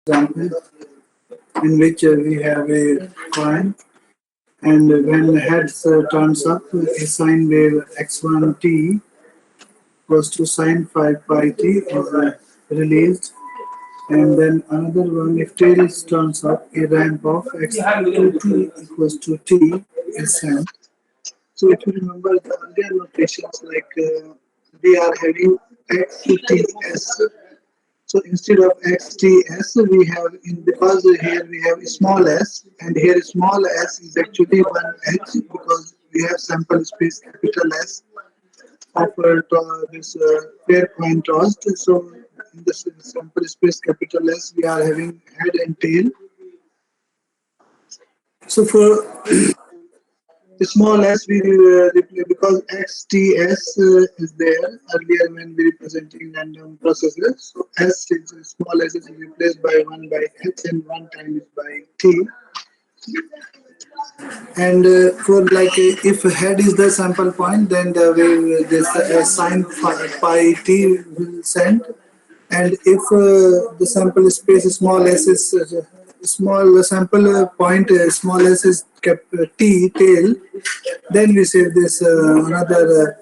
example in which we have a coin, and when heads turns up, a sine wave x1t equals to sine 5 pi t is released, and then another one, if tails turns up, a ramp of x2t equals to t is sent. So if you remember the earlier notations, like we are having x to ts. So instead of xts, we have in, because here we have small s, and here small s is actually one h, because we have sample space capital S offered this pair coin tossed. So in this sample space capital S, we are having head and tail. So for small s, we because xts is there earlier when we representing random processes. So s is small s is replaced by 1 by h, and 1 time is by t. And for like if head is the sample point, then the way this sine pi t will send. And if the sample space small s is small sample point small s is kept t tail, then we say this another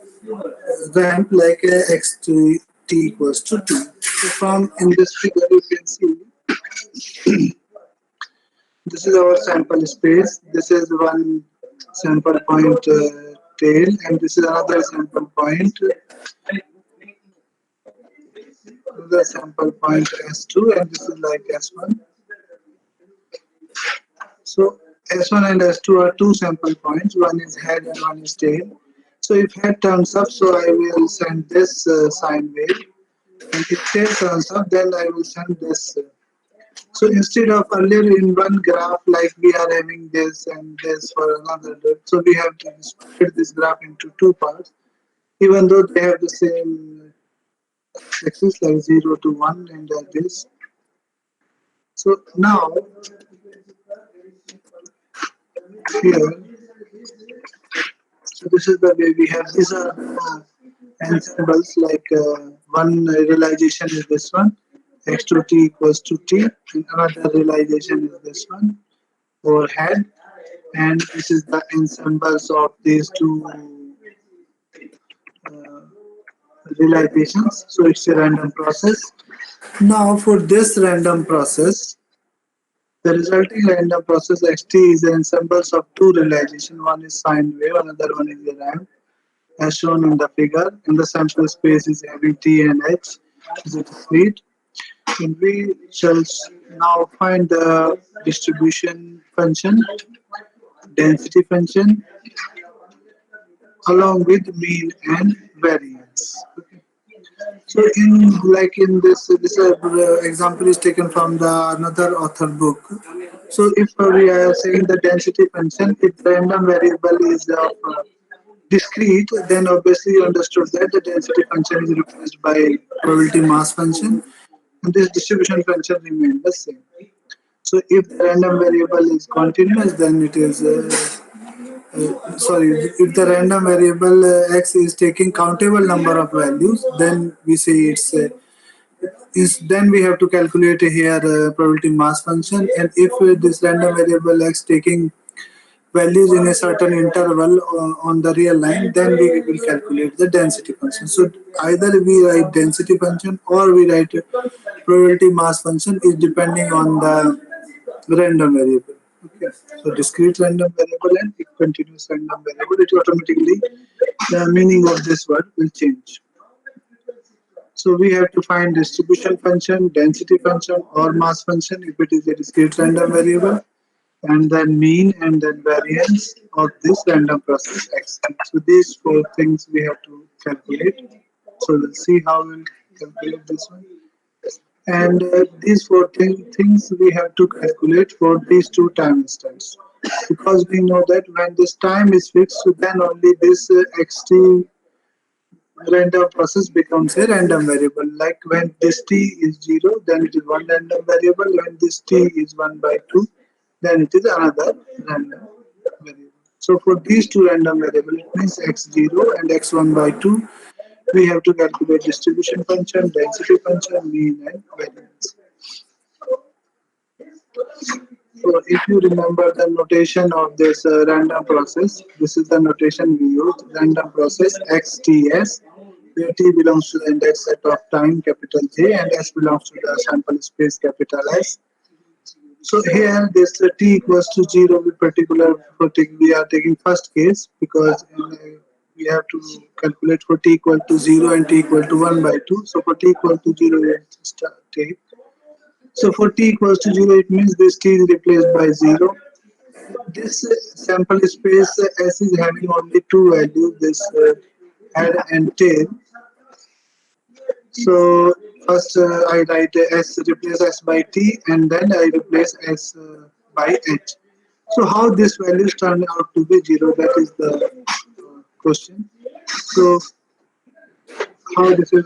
ramp like x to t equals to t. So from in this figure you can see this is our sample space. This is one sample point tail, and this is another sample point, the sample point S2, and this is like S1. So S1 and S2 are two sample points. One is head and one is tail. So if head turns up, so I will send this sine wave, and if tail turns up, then I will send this. So instead of earlier in one graph, like we are having this and this for another, so we have to split this graph into two parts, even though they have the same axis like 0 to 1 and this. So now here, so this is the way we have these are ensembles like one realization is this one, x to t equals to t, and another realization is this one for head, and this is the ensembles of these two uh, realizations. So it's a random process. Now for this random process, the resulting random process xt is the ensembles of two realizations. One is sine wave, another one is a ramp, as shown in the figure. And the sample space is having t and h is a discrete. And we shall now find the distribution function, density function, along with mean and variance. Okay. So in like in this example is taken from the another author book. So if we are saying the density function, if the random variable is of discrete, then obviously you understood that the density function is replaced by probability mass function, and this distribution function remains the same. So if the random variable is continuous, then it is sorry, if the random variable x is taking countable number of values, then we say it's is then we have to calculate here probability mass function. And if this random variable x taking values in a certain interval on the real line, then we will calculate the density function. So either we write density function or we write probability mass function, is depending on the random variable. Okay. So discrete random variable and continuous random variable, it automatically the meaning of this word will change. So we have to find distribution function, density function, or mass function if it is a discrete random variable, and then mean and then variance of this random process x. So these four things we have to calculate. So let's see how we'll calculate this one. And these four things we have to calculate for these two time instants, because we know that when this time is fixed, so then only this xt random process becomes a random variable. Like when this t is 0, then it is one random variable. When this t is 1 by 2, then it is another random variable. So for these two random variables, it means x0 and x1 by 2, we have to calculate distribution function, density function, mean and variance. So if you remember the notation of this random process, this is the notation we use, random process XTS, where T belongs to the index set of time capital J and S belongs to the sample space capital S. So here this T equals to 0 with we are taking first case because we have to calculate for T equal to 0 and T equal to 1 by 2. So for T equal to 0 we just take. So for T equals to 0 it means this T is replaced by 0. This sample space S is having only two values, this head and tail. So first I write S replace S by T and then I replace S by H. So how this values turn out to be 0, that is the question. So how this is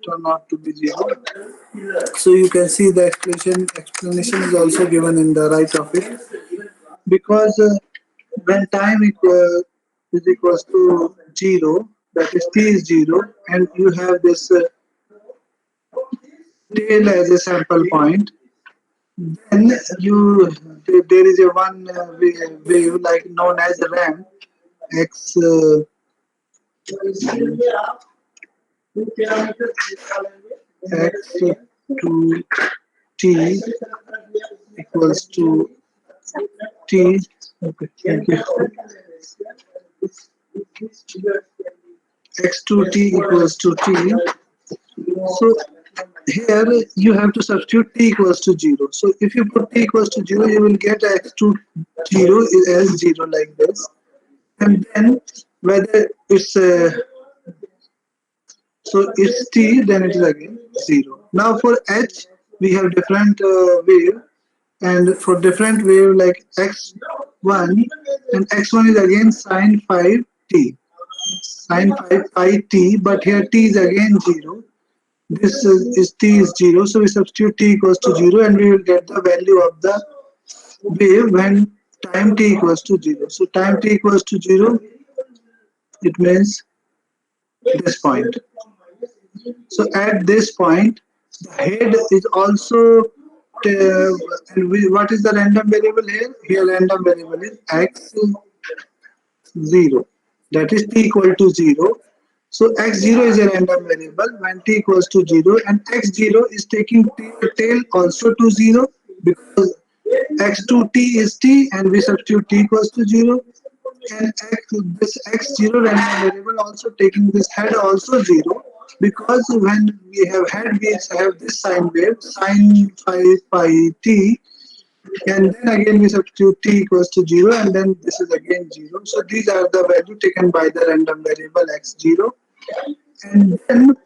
turn out to be 0. So you can see the explanation is also given in the right of it. Because when time is equals to 0, that is t is 0, and you have this tail as a sample point, then there is a one wave like known as ramp x x to t equals to t. Okay, thank you. X to t equals to t. So here you have to substitute t equals to 0. So if you put t equals to 0, you will get x to 0 as 0 like this. And then whether it's so it's t, then it is again 0. Now for h, we have different wave, and for different wave like x1, and x1 is again sine 5t, sine 5 t, but here t is again 0. This is t is 0, so we substitute t equals to 0 and we will get the value of the wave when time t equals to 0. So time t equals to 0, it means this point. So at this point, the head is also, what is the random variable here? Here random variable is x0. That is t equal to 0. So x0 is a random variable when t equals to 0, and x0 is taking tail also to 0 because x2t is t and we substitute t equals to 0, and this x0 random variable also taking this head also 0 because when we have head we have this sine wave sine 5 pi t, and then again we substitute t equals to 0 and then this is again 0. So these are the value taken by the random variable x0. And then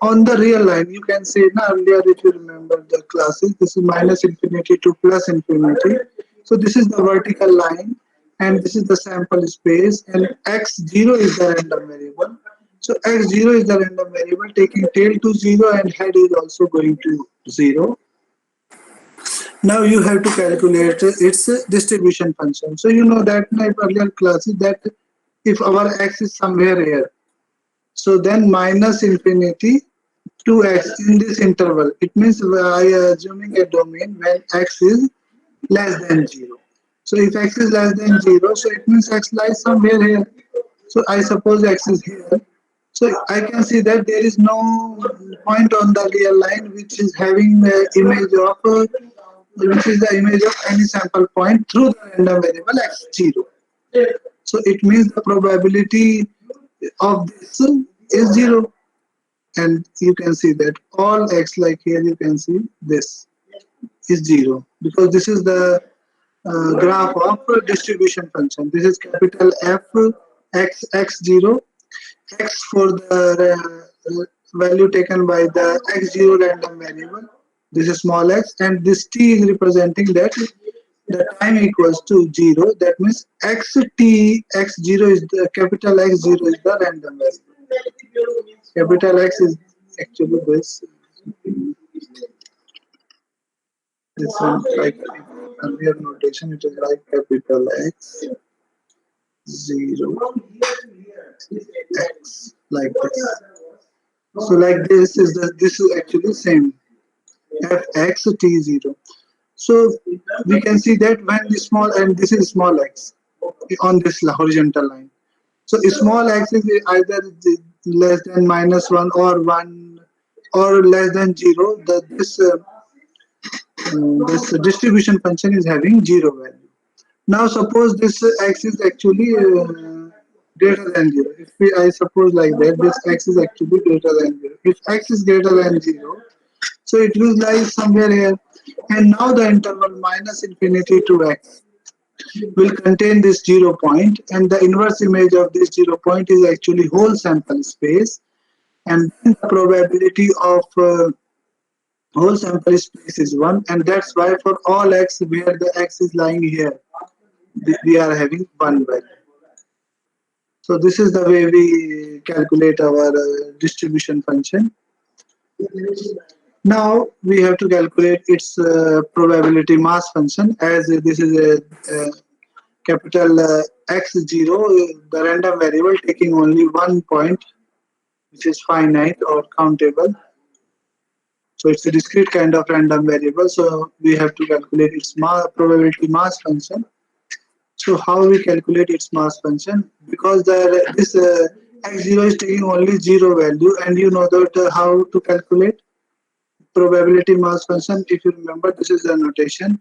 on the real line you can say now earlier if you remember the classes, this is minus infinity to plus infinity. So this is the vertical line and this is the sample space, and x0 is the random variable. So x0 is the random variable taking tail to 0 and head is also going to 0. Now you have to calculate its distribution function. So you know that in earlier classes that if our x is somewhere here, so then minus infinity to x in this interval. It means I assuming a domain when x is less than 0. So if x is less than 0, so it means x lies somewhere here. So I suppose x is here. So I can see that there is no point on the real line which is having image of which is the image of any sample point through the random variable x0. So it means the probability of this is 0, and you can see that all x, like here you can see this is 0 because this is the graph of distribution function. This is capital F x x0, x for the value taken by the x0 random variable. This is small x, and this t is representing that the time equals to 0. That means x0 is the capital X0 is the random variable. Capital X is actually this one, like earlier notation, it is like capital X 0 X like this. So like this is actually same fx t0. So we can see that when the small, and this is small x on this horizontal line. So small x is either less than -1 or 1 or less than 0. This distribution function is having 0 value. Now suppose this x is actually greater than 0. If I suppose like that, this x is actually greater than 0. If x is greater than 0, so it will lie somewhere here. And now the interval minus infinity to x will contain this 0 point, and the inverse image of this 0 point is actually whole sample space, and then the probability of whole sample space is 1, and that's why for all x where the x is lying here, we are having 1 value. So this is the way we calculate our distribution function. Now we have to calculate its probability mass function, as this is a capital X0, the random variable taking only 1 point, which is finite or countable. So it's a discrete kind of random variable. So we have to calculate its probability mass function. So how we calculate its mass function? Because this x0 is taking only 0 value, and you know that how to calculate probability mass function. If you remember, this is the notation.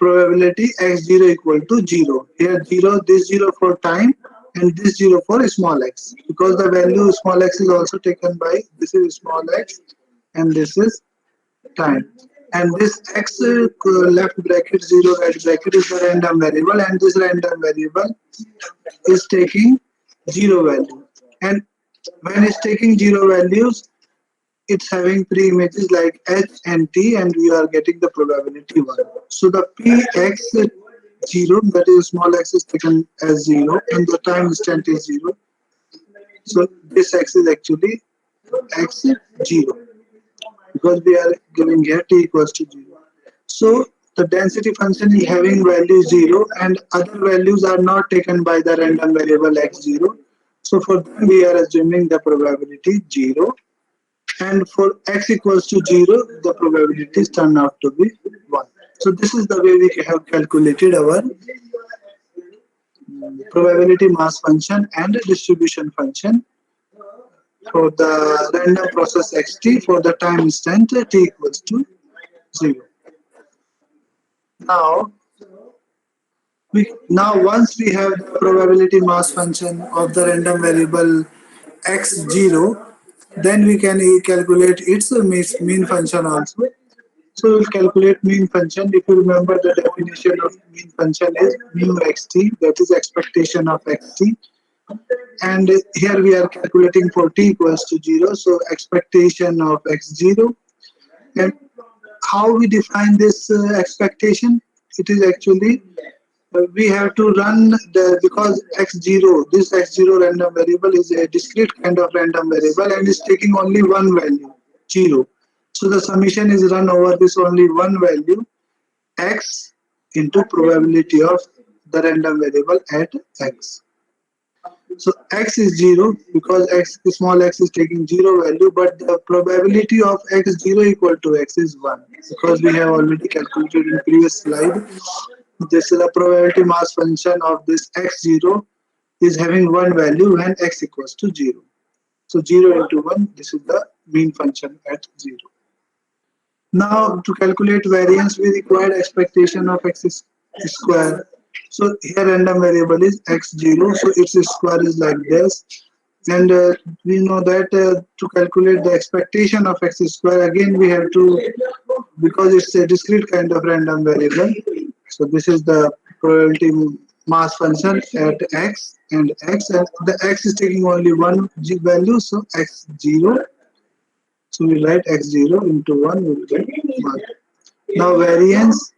Probability x0 equal to 0. Here 0, this 0 for time, and this 0 for small x. Because the value small x is also taken by, this is small x, and this is time. And this x left bracket 0 right bracket is the random variable, and this random variable is taking 0 value. And when it's taking 0 values, it's having three images like H and T, and we are getting the probability 1. So the Px0, that is small x, is taken as 0, and the time instant is 0. So this x is actually x0, because we are giving here t equals to 0. So the density function is having value 0, and other values are not taken by the random variable x0. So for them we are assuming the probability 0, and for x equals to 0, the probabilities turn out to be 1. So this is the way we have calculated our probability mass function and distribution function for the random process xt for the time instant t equals to 0. Now, once we have the probability mass function of the random variable x0, then we can calculate its mean function also. So we'll calculate mean function. If you remember, the definition of mean function is mu xt, that is expectation of xt. And here we are calculating for t equals to 0, so expectation of x0. And how we define this expectation? It is actually we have to run because x0, this x0 random variable is a discrete kind of random variable, and is taking only one value, 0. So the summation is run over this only one value, x into probability of the random variable at x. So x is 0 because small x is taking 0 value, but the probability of x0 equal to x is 1, because we have already calculated in previous slide. This is the probability mass function of this x0 is having one value when x equals to 0. So 0 into 1, this is the mean function at 0. Now to calculate variance, we require expectation of x square. So here random variable is x0, so its square is like this. And we know that to calculate the expectation of x square, again we have to, because it's a discrete kind of random variable. So this is the probability mass function at x, and the x is taking only one value, so x0. So we write x0 into 1, we will get 1. Now variance,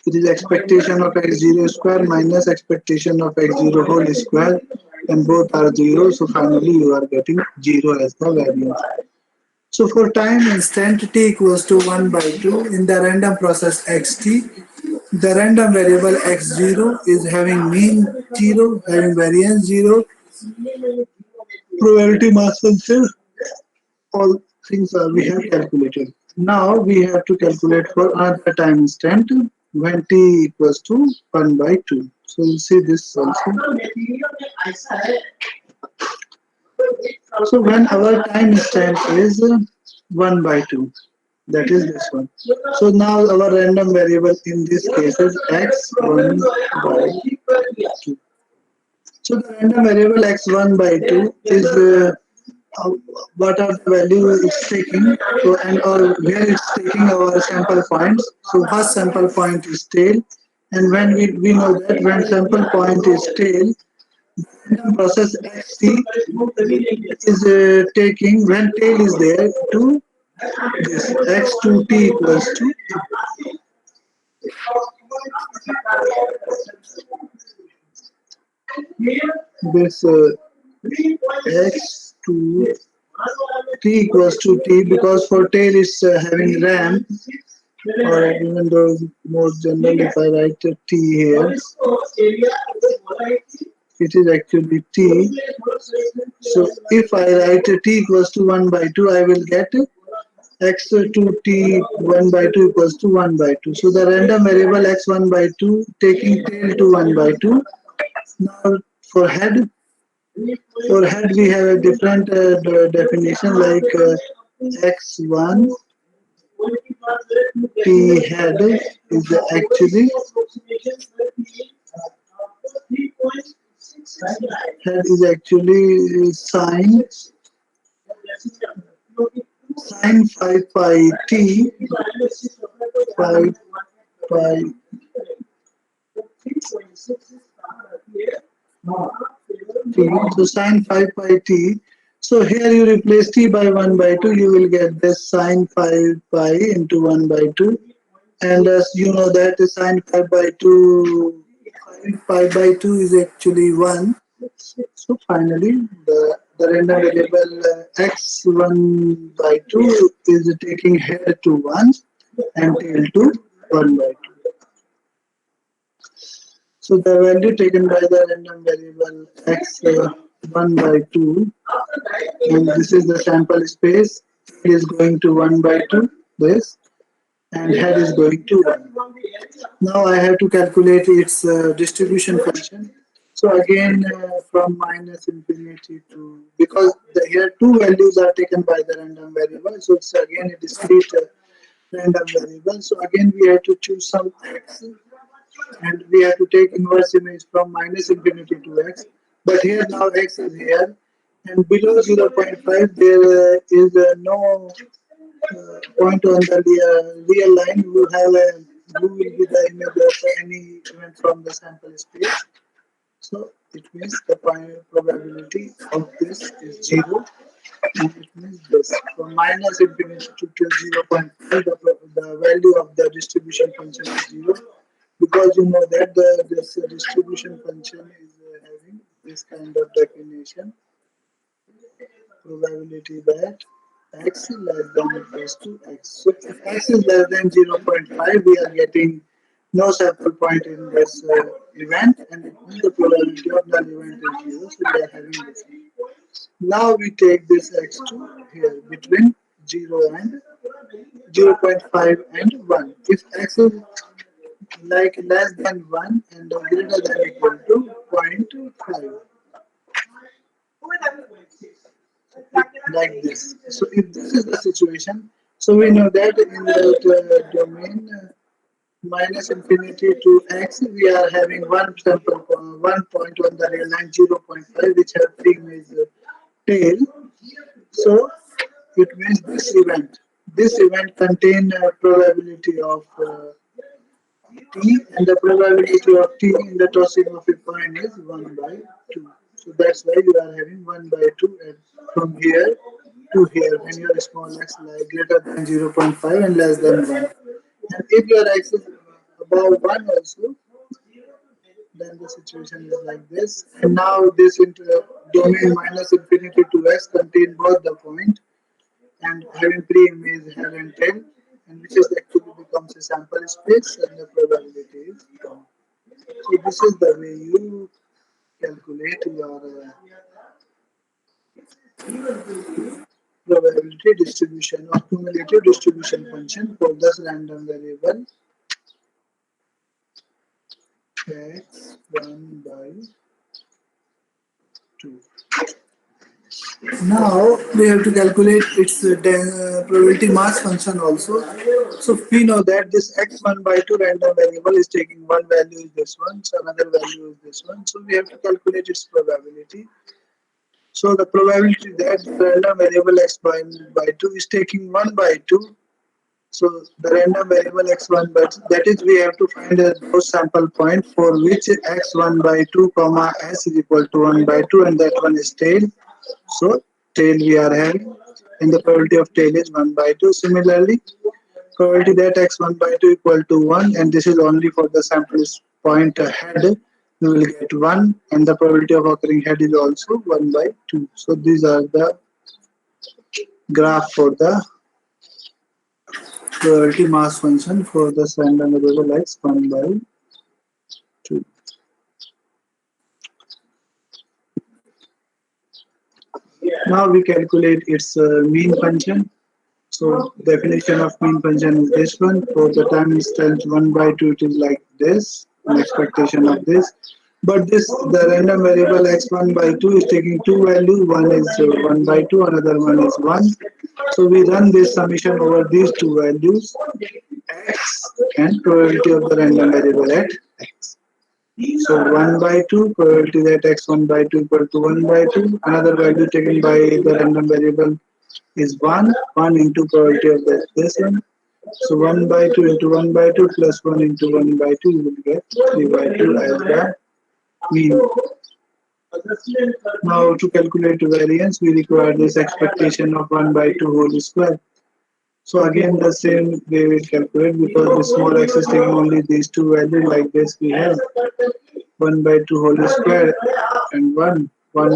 it is expectation of x0 square minus expectation of x0 whole square, and both are 0, so finally you are getting 0 as the variance. So for time instant t equals to 1 by 2 in the random process xt, the random variable x0 is having mean 0, having variance 0, probability mass function, all things are we have calculated. Now we have to calculate for another time instant when t equals to 1 by 2. So you see this also. So when our time instant is 1 by 2, that is this one. So now our random variable in this case is x1 by 2. So the random variable x1 by 2 is uh, what are the value it's taking, so, and or where it's taking our sample points. So first sample point is tail, and when we know that when sample point is tail, random process xt is taking when tail is there to this x2t equals to this x2 t equals to t, because for tail is having ram, or even though more generally if I write a t here, it is actually t. So if I write a t equals to 1 by 2, I will get x to t 1 by 2 equals to 1 by 2. So the random variable x1 by 2 taking tail to 1 by 2. Now for head, we have a different definition like x1 t head is actually sine 5 pi t 5 pi t. So sine 5 pi t. So here you replace t by 1 by 2, you will get this sine 5 pi into 1 by 2. And as you know that the sine 5 by 2, sine 5 by 2 is actually 1. So finally, the random variable x1 by 2 is taking head to 1 and tail to 1 by 2. So the value taken by the random variable x1 by 2, and this is the sample space, is going to 1 by 2, this, and head is going to 1. Now I have to calculate its distribution function. So again, from minus infinity to, because here two values are taken by the random variable, so it's again a discrete random variable. So again we have to choose some x, and we have to take inverse image from minus infinity to x. But here now x is here, and below 0.5 there is no point on the real line. You have a who will be the image of any event from the sample space. So it means the probability of this is 0. And it means this from minus infinity to till 0.5, the value of the distribution function is 0, because you know that this distribution function is having this kind of definition: probability that x less than equals to x. So if x is less than 0.5, we are getting no sample point in this event, and it means the probability of the event is 0. So we are having this. Now we take this x2 here between 0 and 0.5 and 1. If x is like less than 1 and greater than equal to zero point 0.5, like this. So if this is the situation, so we know that in the domain minus infinity to x, we are having one sample, 1 point on the real line 0.5, which have thing is tail. So it means this event contain a probability of t, and the probability of t in the tossing of a coin is 1 by 2. So that's why you are having 1 by 2, and from here to here when your small x like greater than 0.5 and less than 1. And if your x is above 1 also, then the situation is like this. And now this into the domain minus infinity to x contain both the point and having pre-image head and tail, and which is actually becomes a sample space, and the probability is 1. So this is the way you calculate your probability distribution or cumulative distribution function for this random variable x1 by 2. Now we have to calculate its probability mass function also. So we know that this x1 by 2 random variable is taking one value is this one, so another value is this one. So we have to calculate its probability. So the probability that the random variable x1 by 2 is taking 1 by 2. So the random variable x1 by 2, that is we have to find a those sample point for which x1 by 2 comma s is equal to 1 by 2 and that one is tail. So tail we are having and the probability of tail is 1 by 2. Similarly, probability that x1 by 2 equal to 1 and this is only for the sample point head, we will get 1 and the probability of occurring head is also 1 by 2. So these are the graph for the probability mass function for the random variable x 1 by 2. Now we calculate its mean function. So definition of mean function is this one. For the time instance 1 by 2 it is like this, an expectation of this. But this the random variable x1 by 2 is taking two values. One is 1 by 2, another one is 1. So we run this summation over these two values x and probability of the random variable at x. So 1 by 2, probability that x1 by 2 equal to 1 by 2. Another value taken by the random variable is 1. 1 into probability of this one. So 1 by 2 into 1 by 2 plus 1 into 1 by 2, you will get 3 by 2 as the mean. Now to calculate variance, we require this expectation of 1 by 2 whole square. So again the same way we calculate because the small x is taking only these two values like this we have 1 by 2 whole square and 1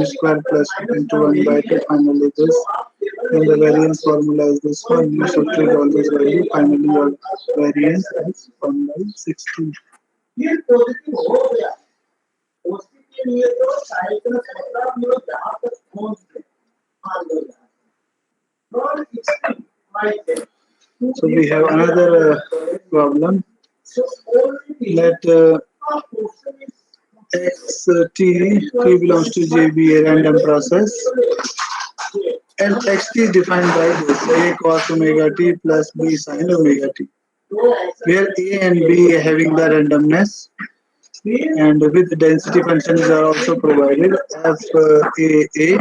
square plus into 1 by 2 finally this and the variance formula is this one. You subtract all this value finally your variance is 1 by 16. So we have another problem. Let t belongs to j be a random process and xt is defined by this a cos omega t plus b sin omega t where a and b having the randomness and with the density functions are also provided f a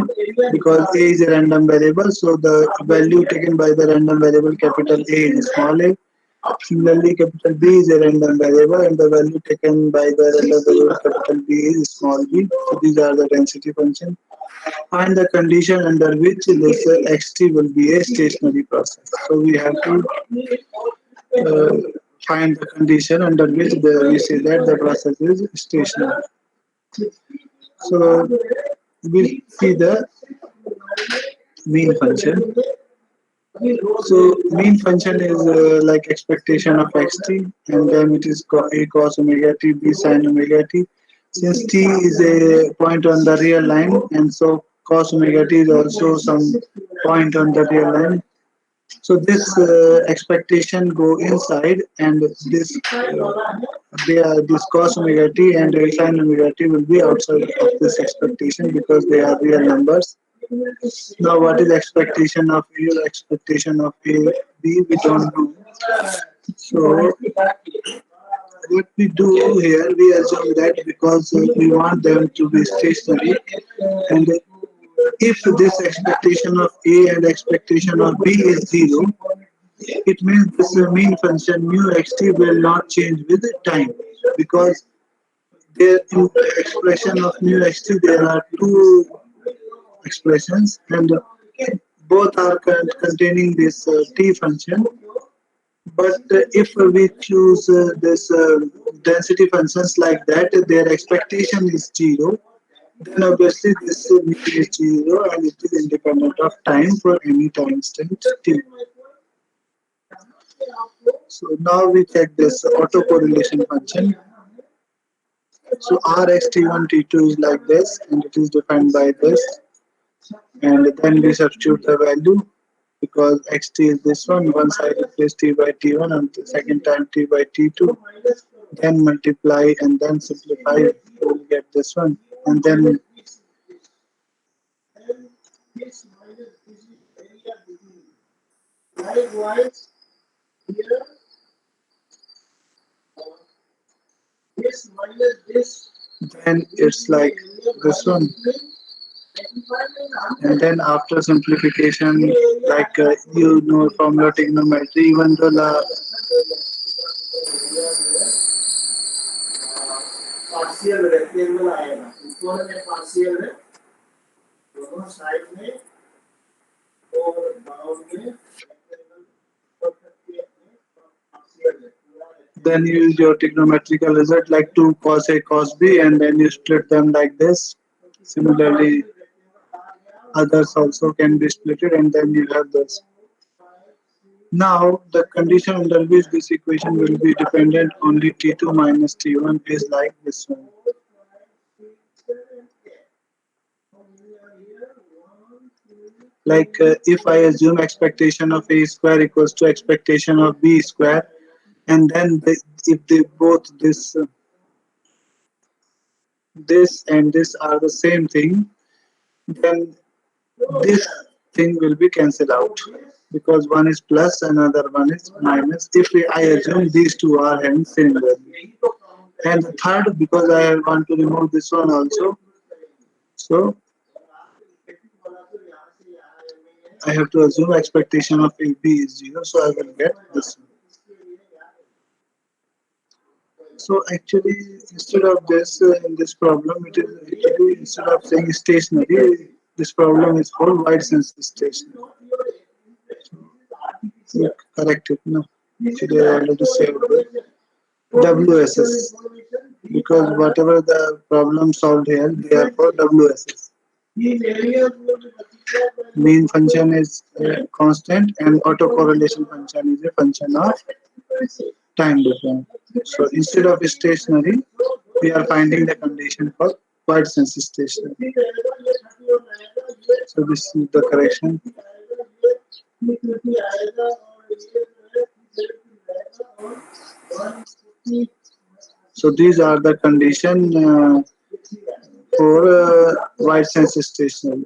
because a is a random variable so the value taken by the random variable capital A is small a. Similarly, capital B is a random variable and the value taken by the random variable capital B is small b. So these are the density function. Find the condition under which this xt will be a stationary process. So we have to uh, find the condition under which we say that the process is stationary. So we see the mean function. So mean function is like expectation of xt and then it is a cos omega t b sin omega t. Since t is a point on the real line and so cos omega t is also some point on the real line. So this expectation go inside and this cos omega t and sin omega t will be outside of this expectation because they are real numbers. Now, what is expectation of A or expectation of A, B? We don't know. So, what we do here, we assume that because we want them to be stationary, and if this expectation of A and expectation of B is zero, it means this mean function mu xt will not change with time because there in the expression of mu xt there are two expressions and both are containing this t function but if we choose this density functions like that their expectation is 0 then obviously this is 0 and it is independent of time for any time instant t. So now we check this autocorrelation function. So rxt1 t2 is like this and it is defined by this and then we substitute the value because xt is this one side replace t by t1 and the second time t by t2, then multiply and then simplify, you will get this one. And then it's like this one. And then after simplification, like you know from your trigonometry, even though the partial rectangle आएगा, ऊपर में partial है, दोनों side में और down में then you use your trigonometrical result like 2 cos A cos B and then you split them like this. Similarly, others also can be splitted and then you have this. Now, the condition under which this equation will be dependent only T2 minus T1 is like this one. Like if I assume expectation of A square equals to expectation of B square, and then if they both this and this are the same thing, then this thing will be cancelled out because one is plus another one is minus if I assume these two are having same value. And the third, because I want to remove this one also, so I have to assume expectation of AB is 0, so I will get this one. So actually, instead of this in this problem, it is actually instead of saying stationary, this problem is called wide sense stationary. So correct it no. Actually, I already saved it. WSS because whatever the problem solved here, they are for WSS. Mean function is constant and autocorrelation function is a function of time difference. So instead of stationary, we are finding the condition for wide sense stationary. So this is the correction. So these are the condition for wide sense stationary,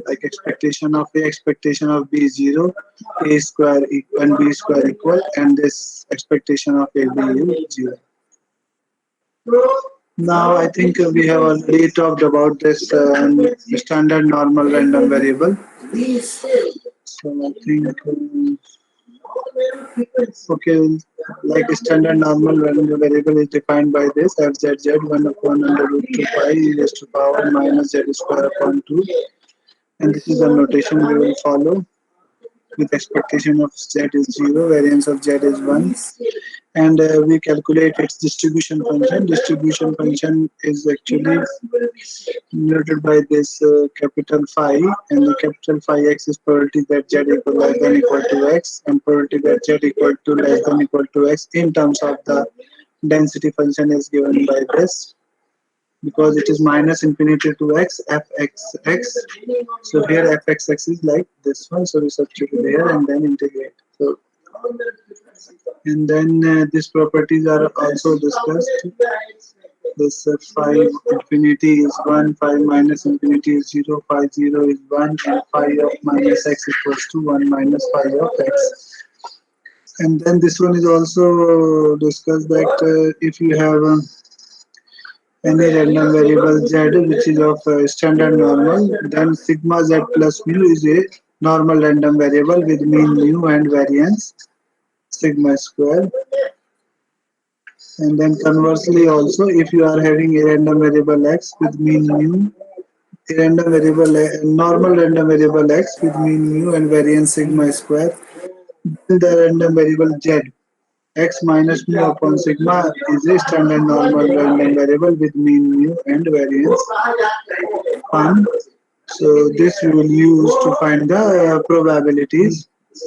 like expectation of A, expectation of B 0, A square and B square equal, and this expectation of A B is 0. Now I think we have already talked about this standard normal random variable. So I think okay, like standard normal random variable is defined by this fzz 1 upon under root 2 pi e raised to power minus z square upon 2, and this is the notation we will follow with expectation of z is 0, variance of z is 1, and we calculate its distribution function. Distribution function is actually denoted by this capital phi, and the capital phi x is probability that z equal less than equal to x, and probability that z equal to less than equal to x in terms of the density function is given by this, because it is minus infinity to x, fxx. So here fxx is like this one, so we substitute there and then integrate. So and then these properties are also discussed. This phi infinity is 1, phi minus infinity is 0, phi 0 is 1, and phi of minus x equals to 1 minus phi of x. And then this one is also discussed that if you have any random variable z which is of standard normal, then sigma z plus mu is a normal random variable with mean mu and variance sigma square. And then conversely also, if you are having a random variable x with mean mu, a random variable normal random variable x with mean mu and variance sigma square, then the random variable z x minus mu upon sigma is a standard normal random variable with mean mu and variance 1. So this we will use to find the probabilities. So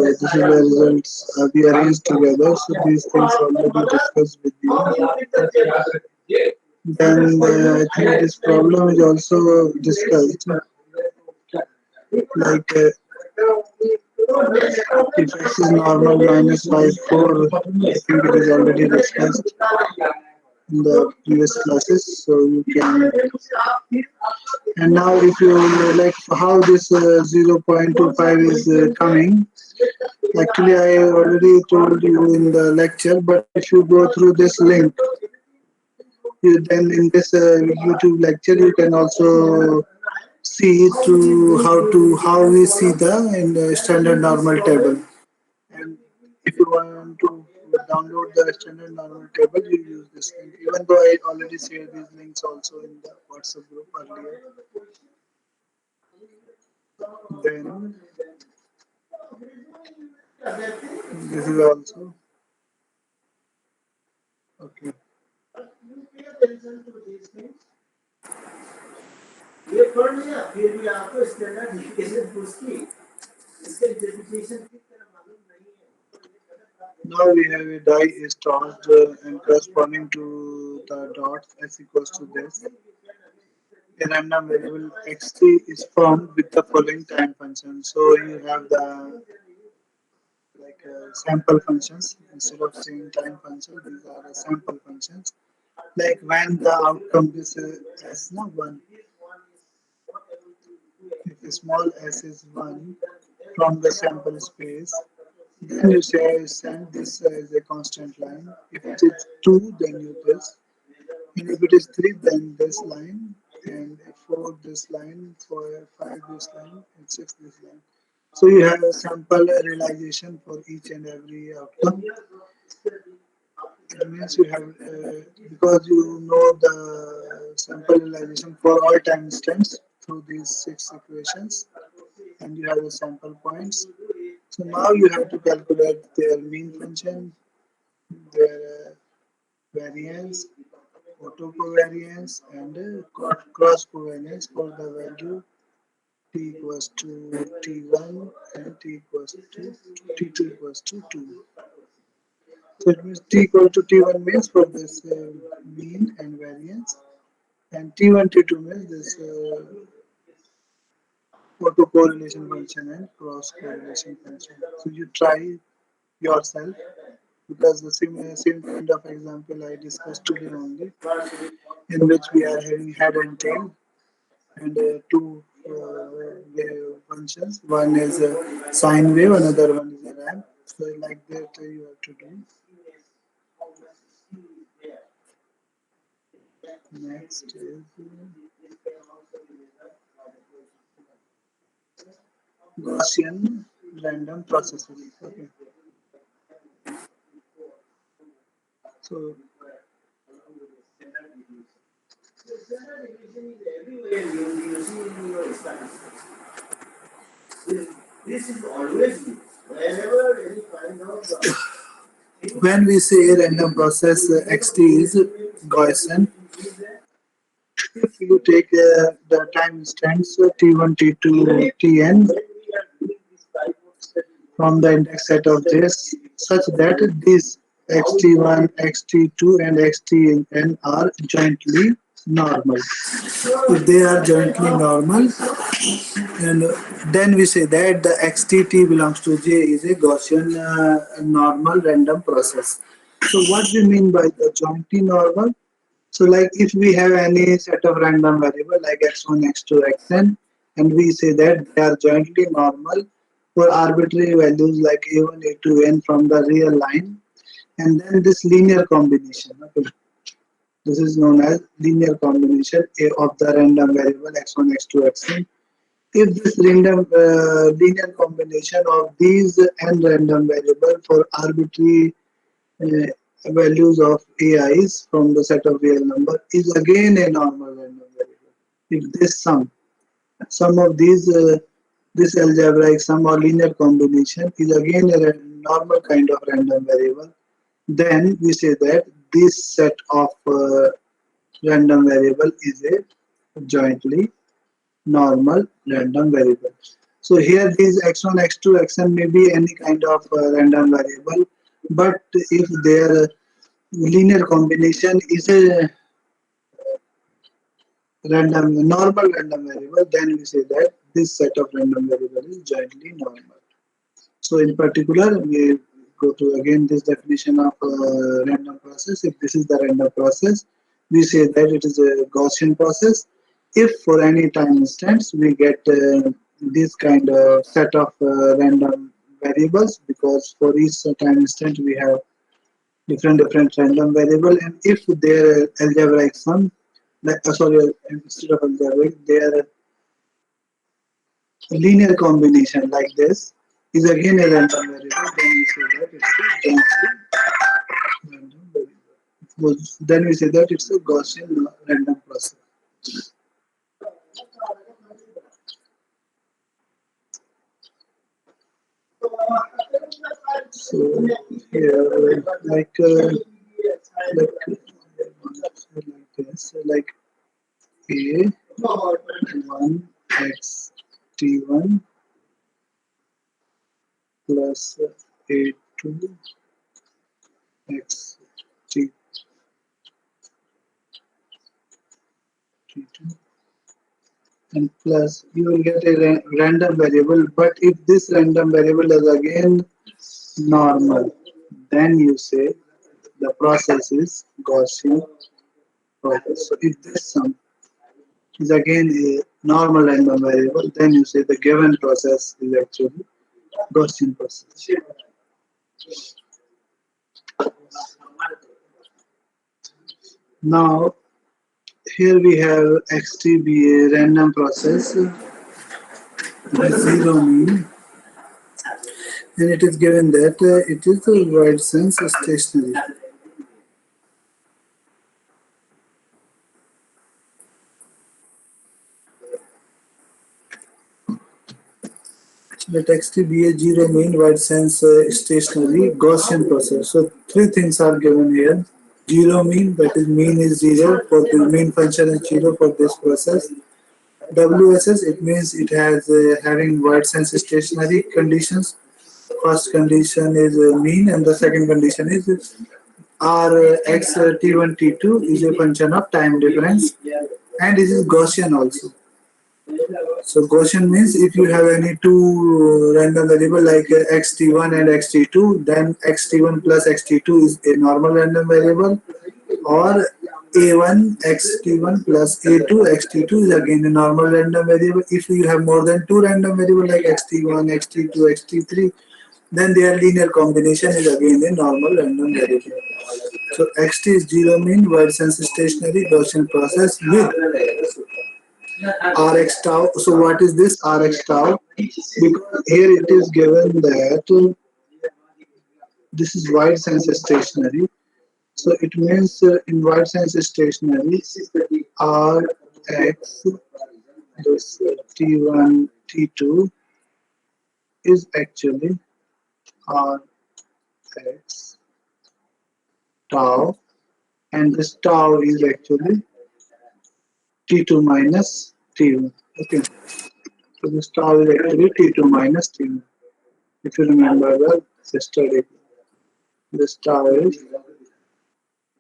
this is the results we arranged together. So these things already discussed with you. Then I think this problem is also discussed. Like if x is normal minus by 4, I think it is already discussed in the previous classes, so you can. And now if you like how this 0.25 is coming, actually I already told you in the lecture, but if you go through this link, then in this YouTube lecture you can also see to how we see the in the standard normal table. And if you want to download the standard normal table, you use this link. Even though I already shared these links also in the WhatsApp group earlier, then this is also okay. Now we have a die is tossed and corresponding to the dots s equals to this. A random variable x3 is formed with the following time function. So you have the like sample functions instead of saying time function. These are the sample functions. Like when the outcome is s no one, if the small s is one from the sample space, then you say send this as a constant line. If it is two, then you this. And if it is three, then this line. And four this line, for five this line, and six this line. So you have a sample realization for each and every outcome. It means you have because you know the sample realization for all time instants through these six equations, and you have the sample points. So now you have to calculate their mean function, their variance, autocovariance, and cross covariance for the value t equals to t1 and t equals to t2 equals to 2. So it means t equal to t1 means for this mean and variance, and t1 t2 means this autocorrelation function and cross correlation function. So you try yourself because the same kind of example I discussed today only, in which we are having head and tail and two wave functions. One is a sine wave, another one is a ramp. So like that you have to do. Next is Gaussian random processing. Okay. So when we say random process xt is Gaussian, if you take the time instance t1, t2, tn from the index set of this, such that these xt1, xt2, and xtn are jointly normal. If they are jointly normal, and then we say that the xtt belongs to J is a Gaussian normal random process. So what we mean by the jointly normal? So like if we have any set of random variable like x1, x2, xn, and we say that they are jointly normal for arbitrary values like a1, a2, n from the real line, and then this linear combination. Okay. This is known as linear combination of the random variable x1, x2, xn. If this random linear combination of these n random variable for arbitrary uh, values of ai's from the set of real number is again a normal random variable. If this sum of these this algebraic sum or linear combination is again a normal kind of random variable, then we say that this set of random variable is a jointly normal random variable. So here these x1, x2, xn may be any kind of random variable, but if their linear combination is a random normal random variable, then we say that this set of random variables is jointly normal. So in particular, we go to again this definition of random process. If this is the random process, we say that it is a Gaussian process. If for any time instance we get this kind of set of random variables, because for each time instant we have different random variable, and if their algebraic sum, like sorry, instead of algebraic, their linear combination like this is again a random variable, then we say that it's a jointly random variable. Then we say that it's a Gaussian random process. So here, like this, like a 1 x t1 plus a 2 x t2 and plus you will get a random variable, but if this random variable is again normal, then you say the process is Gaussian process. So if this sum is again a normal random variable, then you say the given process is actually Gaussian process. Now here we have xt be a random process with zero mean, and it is given that it is a wide sense stationary. Let xt be a zero mean wide sense stationary Gaussian process. So three things are given here. Zero mean, that is mean is zero for the mean function is zero for this process. WSS, it means it has having wide sense stationary conditions. First condition is mean and the second condition is R x t1 t2 is a function of time difference, and this is Gaussian also. So Gaussian means if you have any two random variable like xt1 and xt2, then xt1 plus xt2 is a normal random variable, or a1 xt1 plus a2 xt2 is again a normal random variable. If you have more than two random variables like xt1 xt2 xt3, then their linear combination is again a normal random variable. So xt is zero mean wide sense stationary Gaussian process with Rx tau. So what is this Rx tau? Because here it is given that this is wide sense stationary. So it means in wide sense stationary, Rx, this T1, T2 is actually Rx tau, and this tau is actually T2 minus T1. Okay. So this tau is actually T2 minus T1. If you remember the study, this tau is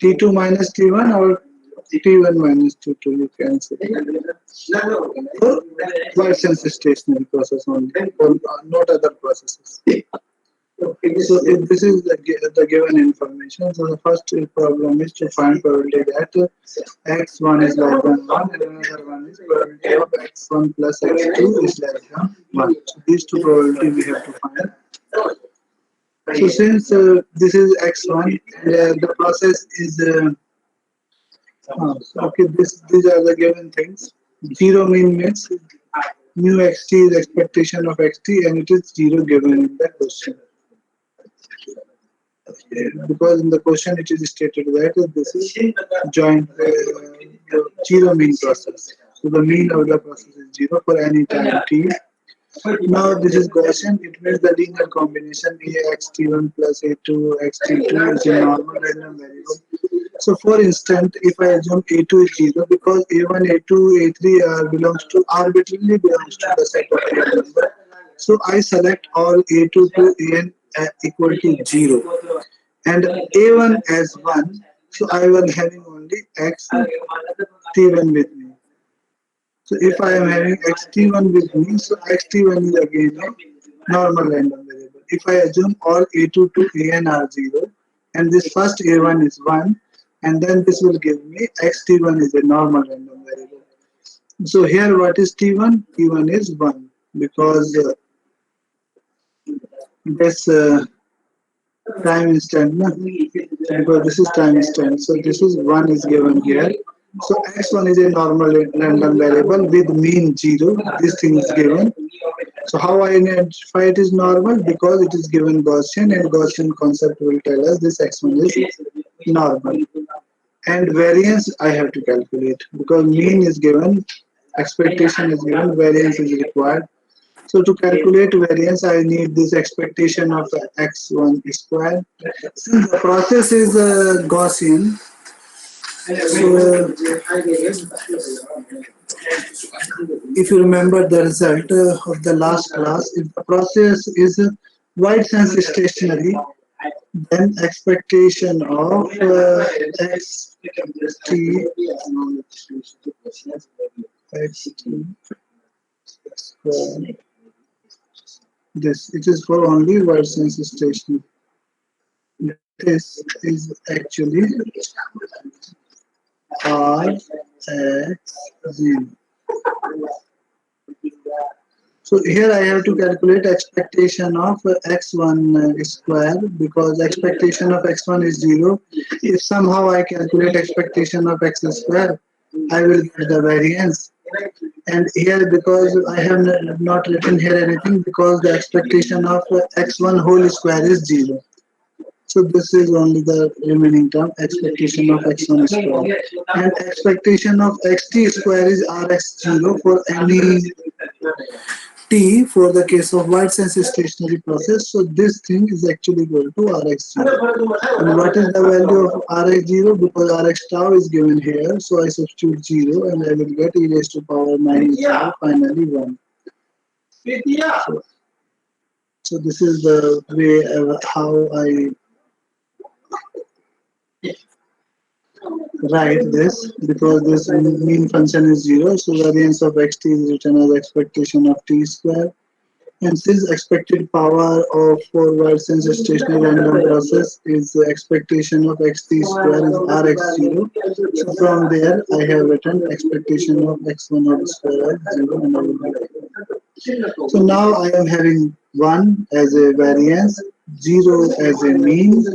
T2 minus T1 or T1 minus T2, you can say. For wide sense stationary process only, for not other processes. So if this is the given information, so the first problem is to find probability that x1 is less than 1 and another one is probability of x1 plus x2 is less than 1. So these two probabilities we have to find. So since this is x1, the process is okay. These are the given things. Zero mean means mu xt is expectation of xt, and it is zero given in the question. Because in the question it is stated that this is joint zero mean process. So the mean of the process is zero for any time t. Now this is Gaussian. It means the linear combination axt1 plus a2 xt2 is a normal random variable. So for instance, if I assume a2 is 0, because a1, a2, a3 belongs to arbitrarily belongs to the set of real number. So I select all a2 to an equal to 0 and a1 as 1. So I will having only x t1 with me. So if I am having xt1 with me, so xt1 is again a normal random variable. If I assume all a2 to an are 0, and this first a1 is 1, and then this will give me xt1 is a normal random variable. So here what is t1? T1 is 1 because this time instant, na? Because this is time instant. So this is 1 is given here. So x1 is a normal random variable with mean 0. This thing is given. So how I identify it is normal? Because it is given Gaussian, and Gaussian concept will tell us this x1 is normal. And variance I have to calculate because mean is given, expectation is given, variance is required. So to calculate variance, I need this expectation of x1 square. Since the process is Gaussian, so if you remember the result of the last class, if the process is wide sense stationary, then expectation of x t x t square. This it is for only wide sense stationary. This is actually r x 0. So here I have to calculate expectation of x1 square because expectation of x1 is 0. If somehow I calculate expectation of x square, I will get the variance. And here because I have not written here anything because the expectation of x1 whole square is 0. So this is only the remaining term, expectation of x1 square. And expectation of xt square is rx0 for any T for the case of wide sense stationary process. So this thing is actually equal to Rx0. And what is the value of Rx0? Because Rx tau is given here. So I substitute 0 and I will get e raised to power minus 0, finally 1. So, so this is the way how I write this because this mean function is 0. So variance of xt is written as expectation of t square. And since expected power of forward sense stationary random process is the expectation of xt square is rx0. So from there I have written expectation of x1 of square as 0 and I will get it. So now I am having 1 as a variance, 0 as a mean,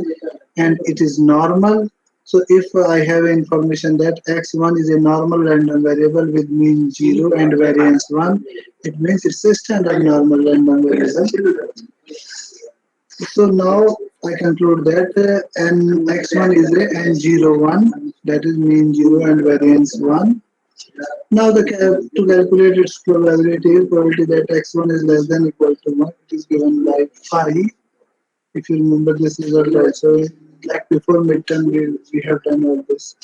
and it is normal. So if I have information that x1 is a normal random variable with mean 0 and variance 1, it means it's a standard normal random variable. So now I conclude that n x1 is a n01, that is mean 0 and variance 1. Now to calculate its probability that x1 is less than equal to 1, it is given by phi. If you remember this result also, like before midterm, we have done all this.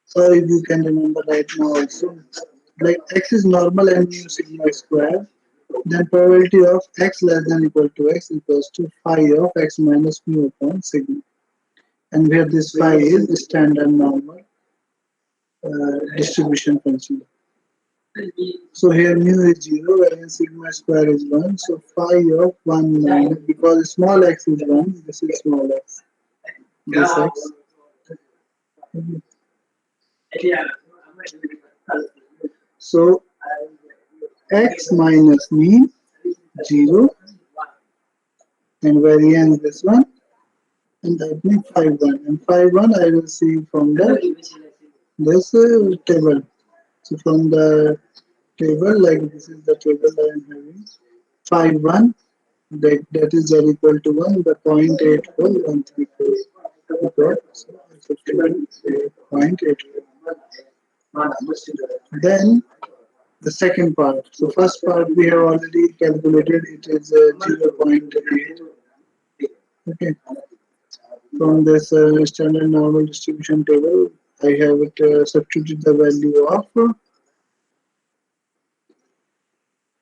So if you can remember right now also, like x is normal and mu sigma square, then probability of x less than equal to x equals to phi of x minus mu upon sigma. And where this phi is standard normal distribution function. So here mu is 0 and sigma square is 1. So phi of 1 minus, because small x is 1, this is small x. This x. So x minus mean 0 and variance this one, and that means phi 1. And phi 1 I will see from the this table. So from the table, like this is the table I am having. Phi 1, that is z equal to 1, the 0.84134. So I substitute 0.84. Then the second part. So first part we have already calculated, it is 0.8. Okay. From this standard normal distribution table, I have it substituted the value of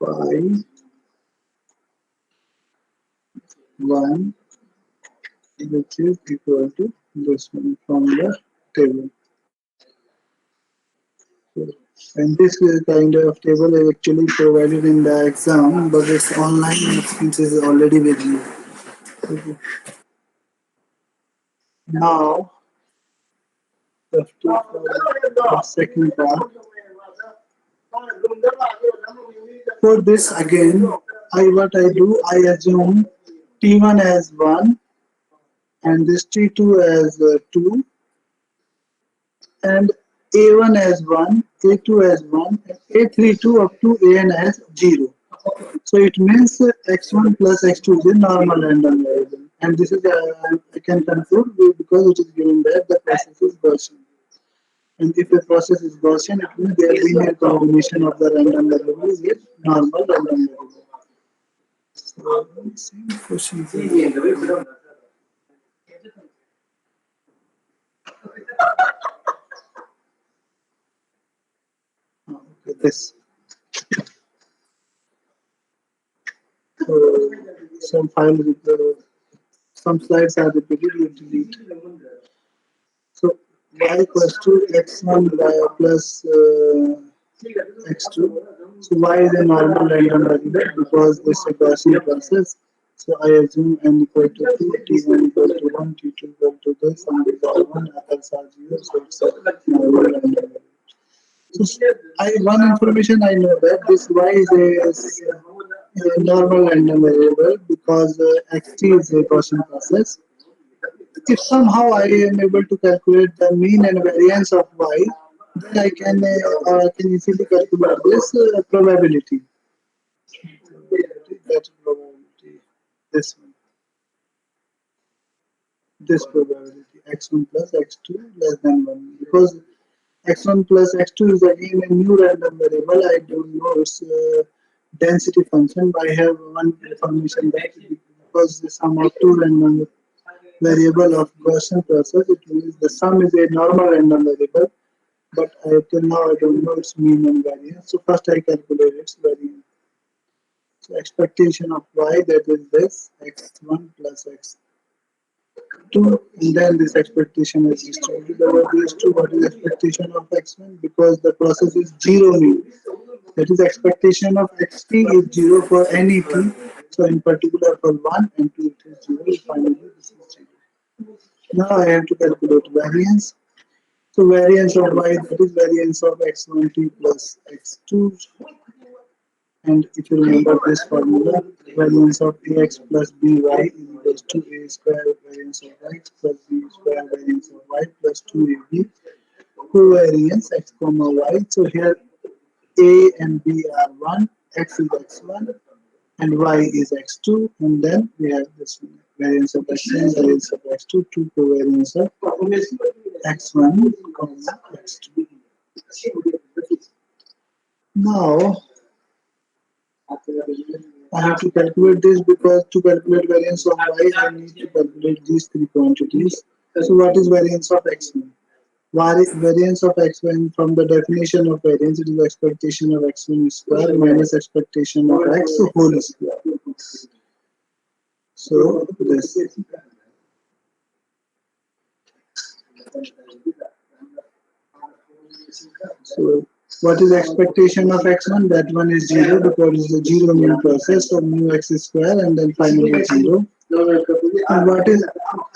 phi 1, which is equal to this one from the table. So And this kind of table is actually provided in the exam, but it's online and since is already with you. Okay. Now, after the second part, for this again, what I do, I assume T1 as 1 and this T2 as 2 and A1 as 1, A2 as 1 and A32 up to AN as 0. So it means x1 plus x2 is a normal random variable. And this is, I can conclude because it is given that the process is Gaussian. And if the process is Gaussian, it means their linear combination of the random variables is normal random variable. So, same question. Okay, this. Some file with some slides are repeated, you delete. So y equals to x1 plus x2. So y is a normal random variable because this is a Gaussian process. So I assume n equal to 2, t1 equal to 1, t2 equal to this, and equal 1, others are 0. So it's a normal random variable. So I one information I know that this y is a normal random variable because xt is a Gaussian process. If somehow I am able to calculate the mean and variance of y, then I can easily calculate this probability. That probability, this one, this probability, x1 plus x2 less than 1. Because x1 plus x2 is again a new random variable. I don't know its density function, but I have one information that because the sum of two random variable of Gaussian process, it means the sum is a normal random variable, but till now I don't know its mean and variance. So first I calculate its variance. So expectation of y, that is this x1 plus x2, and then this expectation is distributed over these two. What is expectation of x1? Because the process is zero mean. That is expectation of xt is 0 for any t. So in particular for 1 and 2 it is 0. Finally this is 0. Now I have to calculate variance. So variance of y, that is variance of x1t plus x2. And if you remember this formula, variance of ax plus by is equals to a square variance of x plus b square variance of y plus 2ab covariance x comma y. So here a and b are 1, x is x1 and y is x2, and then we have this one, variance of x1, variance of x2, two covariance of x1 comma x2. Now I have to calculate this because to calculate variance of y, I need to calculate these three quantities. So what is variance of x1? Variance of x1 from the definition of variance, it is expectation of x1 square minus expectation of x whole square. So this. So what is expectation of x1? That one is 0 because it's a 0 mean process. So mu x square and then finally 0. And what is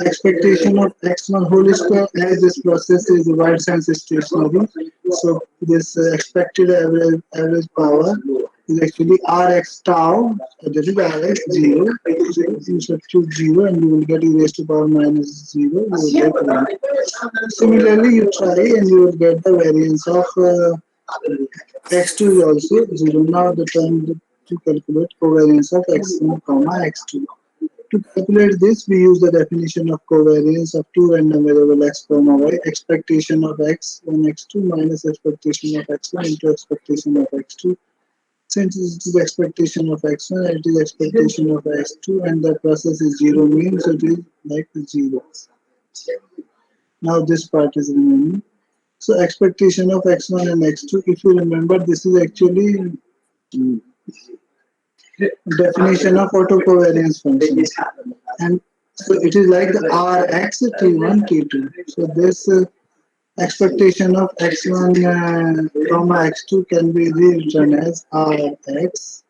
expectation of x1 whole square? As this process is wide sense stationary, so this expected average power is actually Rx tau, so that is Rx 0. You substitute 0 and you will get e raised to power minus 0. You will get 1. Similarly, you try and you will get the variance of x2 is also 0. Now the time to calculate covariance of x1 comma x2. To calculate this, we use the definition of covariance of two random variable x comma y, expectation of x1 x2 minus expectation of x1 into expectation of x2. Since it is expectation of x1, it is expectation of x2, and the process is 0 mean, so it is like 0. Now this part is remaining. So expectation of x1 and x2, if you remember, this is actually definition of autocovariance functions. And so it is like the Rx T1, T2. So this Expectation of x1 comma x2 can be rewritten as Rx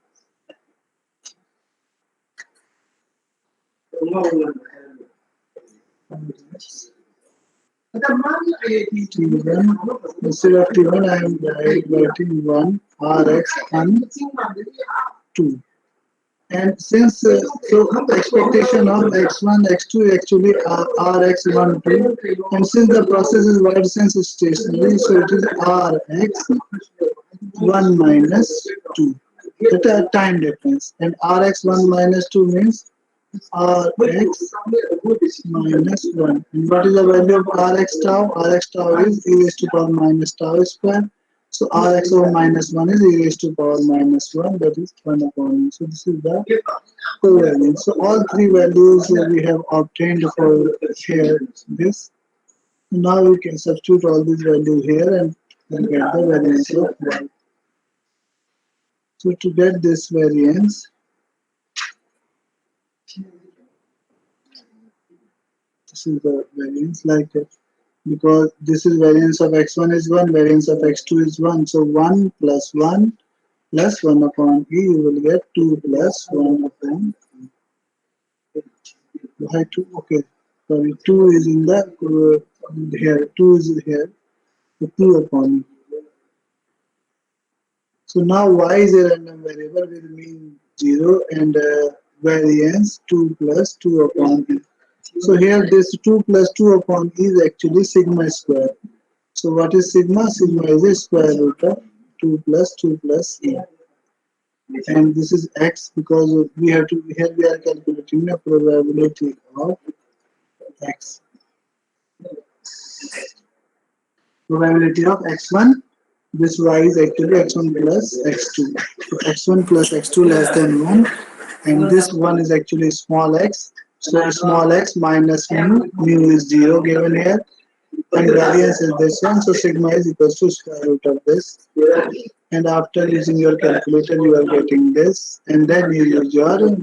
T1. Instead of T1, I am writing 1 Rx and 2. And since so expectation of x1, x2 actually are rx1, 2, and since the process is wide sense stationary, so it is rx1 minus 2. At a time difference, and rx1 minus 2 means rx minus 1. And what is the value of rx tau? Rx tau is e raised to power minus tau square. So rx over minus 1 is e raised to power minus 1, that is 1 upon e. So this is the covariance. So all three values we have obtained for here this. Now we can substitute all these values here and get the variance of y. So to get this variance, this is the variance like it. Because this is variance of x1 is 1, variance of x2 is 1. So 1 plus 1 plus 1 upon e, you will get 2 plus 1 upon why 2? Okay, sorry, 2 is in the here, 2 is here, so 2 upon e. So now y is a random variable with mean 0 and variance 2 plus 2 upon e. So here this 2 plus 2 upon e is actually sigma square. So what is sigma? Sigma is a square root of 2 plus e. And this is x because we have to, here we are calculating the probability of x. Probability of x1, this y is actually x1 plus x2. So x1 plus x2 less than 1, and this one is actually small x. So small x minus mu is 0 given here, and variance is this one. So sigma is equals to square root of this. And after using your calculator, you are getting this, and then you use your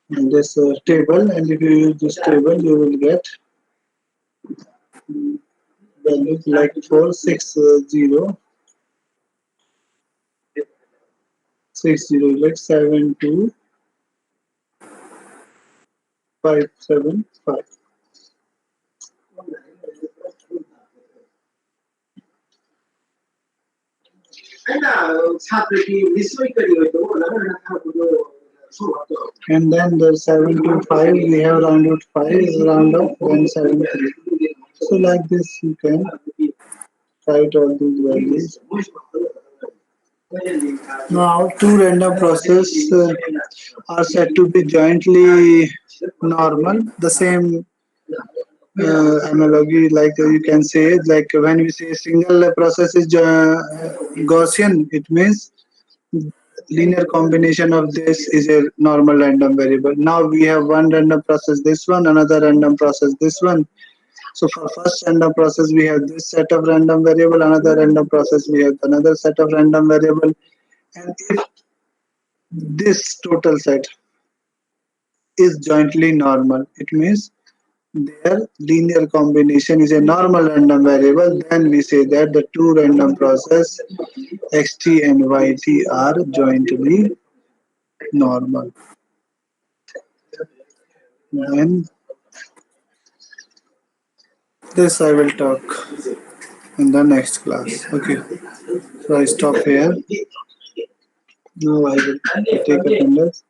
this table, and if you use this table, you will get values like 460, like 72575. And then the 725 we have rounded 5 round up, then 73. So like this you can write all these values. Now two random processes are said to be jointly normal. The same analogy, like you can say, like when we say single process is Gaussian, it means linear combination of this is a normal random variable. Now we have one random process, this one, another random process, this one. So for first random process, we have this set of random variable, another random process, we have another set of random variable. And if this total set is jointly normal, it means their linear combination is a normal random variable, then we say that the two random process xt and yt are jointly normal. And this I will talk in the next class. Okay, so I stop here. Now I will take attendance.